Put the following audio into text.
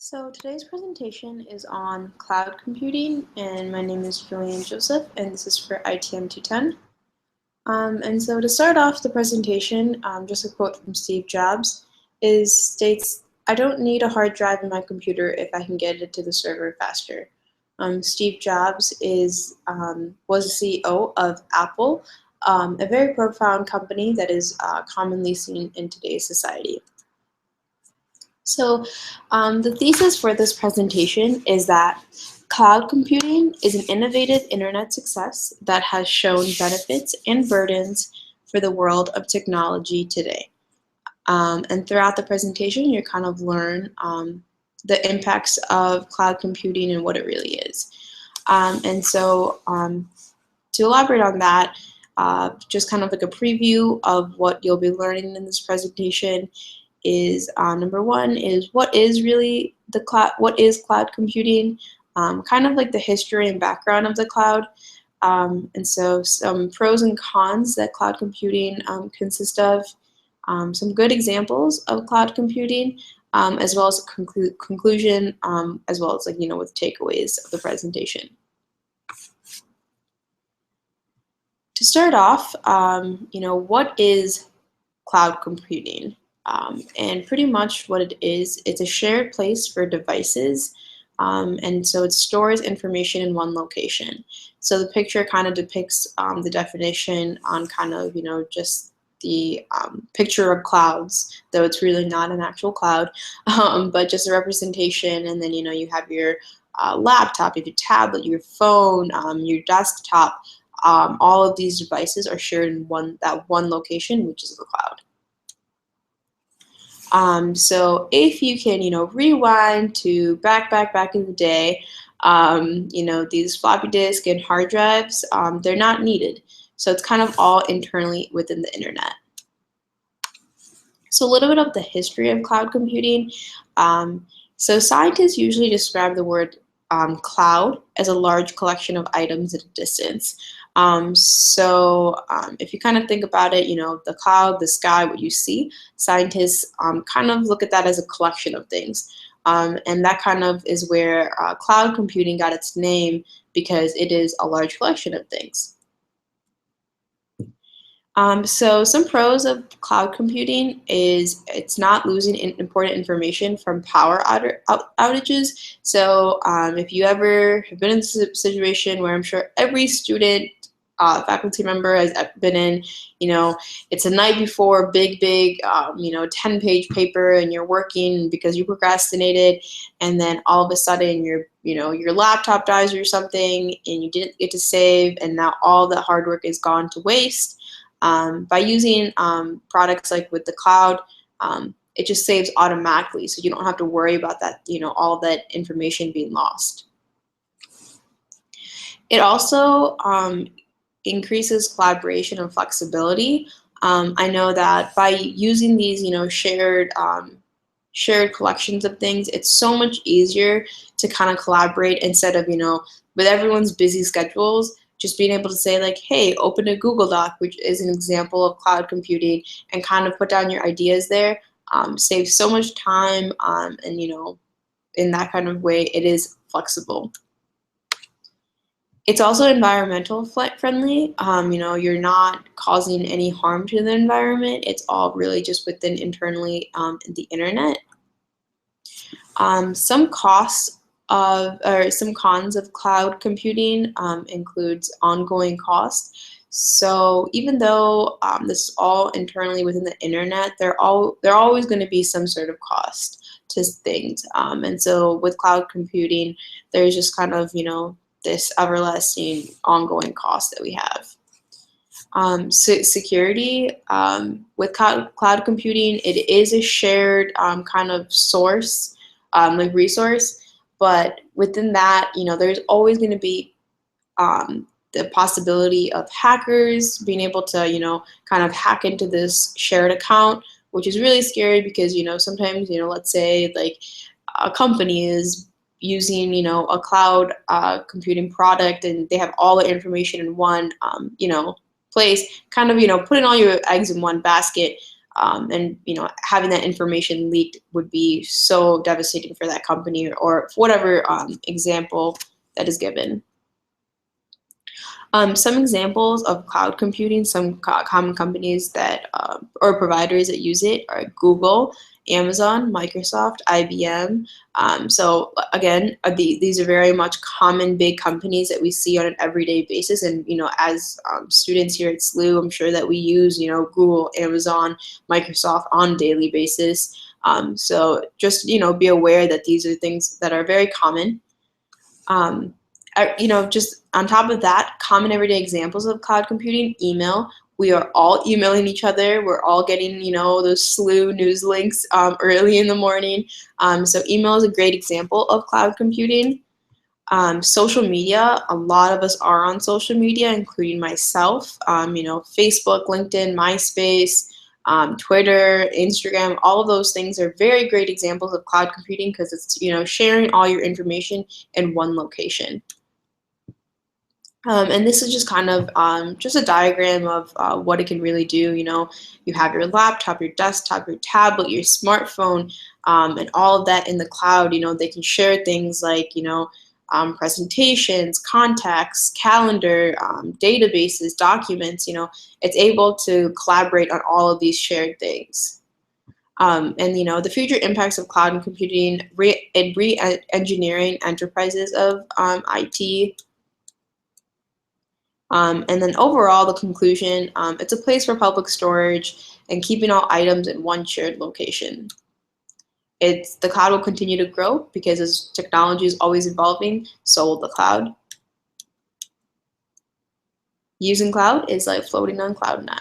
So today's presentation is on cloud computing, and my name is Julian Joseph, and this is for ITM 210. And so to start off the presentation, just a quote from Steve Jobs states, "I don't need a hard drive in my computer if I can get it to the server faster." Steve Jobs was the CEO of Apple, a very profound company that is commonly seen in today's society. So the thesis for this presentation is that cloud computing is an innovative internet success that has shown benefits and burdens for the world of technology today. And throughout the presentation, you kind of learn the impacts of cloud computing and what it really is. And so to elaborate on that, just kind of like a preview of what you'll be learning in this presentation is number one is what is really the cloud, what is cloud computing, kind of like the history and background of the cloud, and so some pros and cons that cloud computing consists of, some good examples of cloud computing, as well as a conclusion, as well as with takeaways of the presentation. To start off, what is cloud computing? And pretty much what it is, it's a shared place for devices, and so it stores information in one location. So the picture kind of depicts the definition on kind of, just the picture of clouds, though it's really not an actual cloud, but just a representation, and then you have your laptop, you have your tablet, your phone, your desktop. All of these devices are shared in that one location, which is the cloud. So if you can, rewind to back in the day, these floppy disk and hard drives, they're not needed. So it's kind of all internally within the internet. So a little bit of the history of cloud computing. So scientists usually describe the word cloud as a large collection of items at a distance. If you kind of think about it, the cloud, the sky, what you see, scientists kind of look at that as a collection of things. And that kind of is where cloud computing got its name, because it is a large collection of things. So some pros of cloud computing is it's not losing important information from power outages. So if you ever have been in a situation where I'm sure every student, faculty member has been in, it's a night before, big, 10-page paper, and you're working because you procrastinated, and then all of a sudden your laptop dies or something, and you didn't get to save, and now all that hard work is gone to waste. By using products like with the cloud, it just saves automatically, so you don't have to worry about that, all that information being lost. It also increases collaboration and flexibility. I know that by using these, shared collections of things, it's so much easier to kind of collaborate instead of, with everyone's busy schedules, just being able to say like, hey, open a Google Doc, which is an example of cloud computing, and kind of put down your ideas there, saves so much time, and in that kind of way, it is flexible. It's also environmental friendly. You're not causing any harm to the environment. It's all really just within internally the internet. Some cons of cloud computing includes ongoing cost. So even though this is all internally within the internet, there always going to be some sort of cost to things. And so with cloud computing, there's just kind of this everlasting ongoing cost that we have. Security, with cloud computing, it is a shared kind of source, like resource, but within that, there's always going to be the possibility of hackers being able to, kind of hack into this shared account, which is really scary because, sometimes, let's say like a company is using, a cloud computing product, and they have all the information in one, place, kind of, putting all your eggs in one basket. And having that information leaked would be so devastating for that company or whatever example that is given. Some examples of cloud computing, some common companies that or providers that use it are Google, Amazon, Microsoft, IBM. So again, these are very much common big companies that we see on an everyday basis. And as students here at SLU, I'm sure that we use Google, Amazon, Microsoft on a daily basis. So just be aware that these are things that are very common. Just on top of that, common everyday examples of cloud computing, email. We are all emailing each other. We're all getting, those SLU news links early in the morning. So email is a great example of cloud computing. Social media, a lot of us are on social media, including myself. Facebook, LinkedIn, MySpace, Twitter, Instagram, all of those things are very great examples of cloud computing because it's, sharing all your information in one location. And this is just kind of just a diagram of what it can really do. You have your laptop, your desktop, your tablet, your smartphone, and all of that in the cloud. They can share things like, presentations, contacts, calendar, databases, documents. It's able to collaborate on all of these shared things. And the future impacts of cloud and computing and re-engineering enterprises of IT. And then overall, the conclusion, it's a place for public storage and keeping all items in one shared location. The cloud will continue to grow because as technology is always evolving, so will the cloud. Using cloud is like floating on cloud 9.